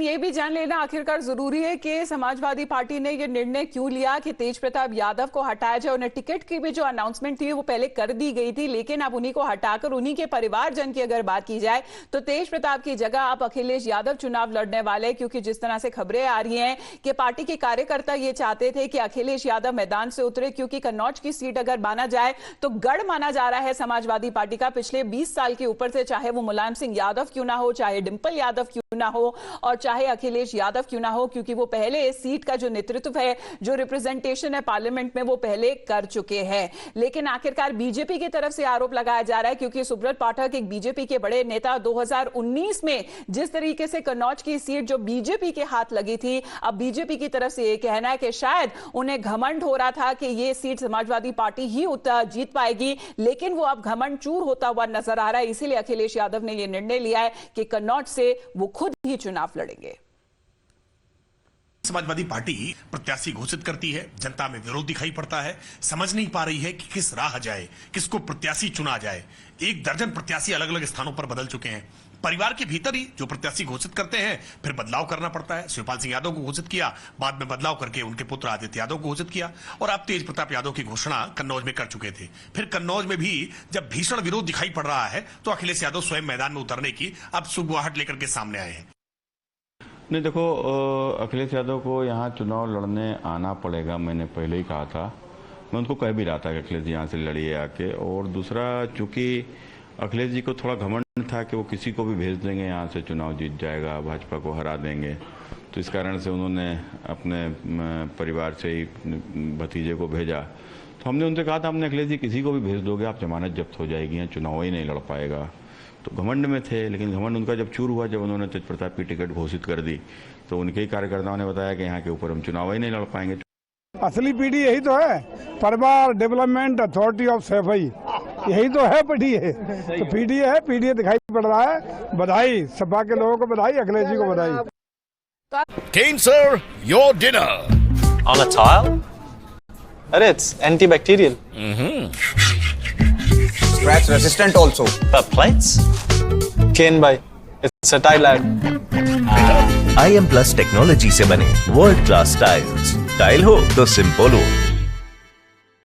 ये भी जान लेना आखिरकार जरूरी है कि समाजवादी पार्टी ने ये निर्णय क्यों लिया कि तेज प्रताप यादव को हटाया जाए। उन्हें टिकट की भी जो अनाउंसमेंट थी वो पहले कर दी गई थी, लेकिन अब उन्हीं को हटाकर उन्हीं के परिवारजन की अगर बात की जाए तो तेज प्रताप की जगह अब अखिलेश यादव चुनाव लड़ने वाले। क्योंकि जिस तरह से खबरें आ रही हैं कि पार्टी के कार्यकर्ता ये चाहते थे कि अखिलेश यादव मैदान से उतरे, क्योंकि कन्नौज की सीट अगर माना जाए तो गढ़ माना जा रहा है समाजवादी पार्टी का पिछले 20 साल के ऊपर से, चाहे वो मुलायम सिंह यादव क्यों ना हो, चाहे डिंपल यादव क्यों ना हो और चाहे अखिलेश यादव क्यों ना हो, क्योंकि वो पहले इस सीट का जो नेतृत्व है, जो रिप्रेजेंटेशन है पार्लियामेंट में, वो पहले कर चुके हैं। लेकिन आखिरकार बीजेपी की तरफ से आरोप लगाया जा रहा है, क्योंकि सुब्रत पाठक एक बीजेपी के बड़े नेता, 2019 में जिस तरीके से कन्नौज की सीट जो बीजेपी के हाथ लगी थी, अब बीजेपी की तरफ से यह कहना है कि शायद उन्हें घमंड हो रहा था कि यह सीट समाजवादी पार्टी ही जीत पाएगी, लेकिन वो अब घमंड चूर होता हुआ नजर आ रहा है। इसीलिए अखिलेश यादव ने यह निर्णय लिया है कि कन्नौज से वो खुद ही चुनाव लड़ेंगे। समाजवादी पार्टी प्रत्याशी घोषित करती है, जनता में विरोध दिखाई पड़ता है, समझ नहीं पा रही है कि किस राह जाए, किसको प्रत्याशी चुना जाए। 1 दर्जन प्रत्याशी अलग अलग स्थानों पर बदल चुके हैं। परिवार के भीतर ही जो प्रत्याशी घोषित करते हैं फिर बदलाव करना पड़ता है। शिवपाल सिंह यादव को घोषित किया, बाद में बदलाव करके उनके पुत्र आदित्य यादव को घोषित किया और अब तेज प्रताप यादव की घोषणा कन्नौज में कर चुके थे। फिर कन्नौज में भी जब भीषण विरोध दिखाई पड़ रहा है तो अखिलेश यादव स्वयं मैदान में उतरने की अब सुगबुगाहट लेकर के सामने आए हैं। नहीं, देखो, अखिलेश यादव को यहाँ चुनाव लड़ने आना पड़ेगा। मैंने पहले ही कहा था, मैं उनको कह भी रहा था कि अखिलेश जी यहाँ से लड़िए आके। और दूसरा, चूंकि अखिलेश जी को थोड़ा घमंड था कि वो किसी को भी भेज देंगे यहाँ से, चुनाव जीत जाएगा, भाजपा को हरा देंगे, तो इस कारण से उन्होंने अपने परिवार से ही भतीजे को भेजा। तो हमने उनसे कहा था, हमने अखिलेश जी किसी को भी भेज दोगे आप जमानत जब्त हो जाएगी, यहाँ चुनाव ही नहीं लड़ पाएगा। तो घमंड में थे, लेकिन घमंड उनका जब चूर हुआ, जब उन्होंने तेज प्रताप की टिकट घोषित कर दी, तो उनके ही कार्यकर्ताओं ने बताया कि यहाँ के ऊपर हम चुनाव ही नहीं लड़ पाएंगे। असली पीढ़ी यही तो है, परिवार डेवलपमेंट अथॉरिटी ऑफ सफाई, यही तो है पीढ़ी है। तो पीढ़ी है, पीढ़ी दिखाई पड़ रहा है। बधाई सपा के लोगों को, बधाई अखिलेश जी को बधाई। Kane sir, your dinner. On a tile? Arey, it's antibacterial. Scratch resistant also. The plates? Kane bhai, it's a tile ad. IM Plus technology से बने वर्ल्ड क्लास टाइल्स। टाइल हो तो सिंपल हो।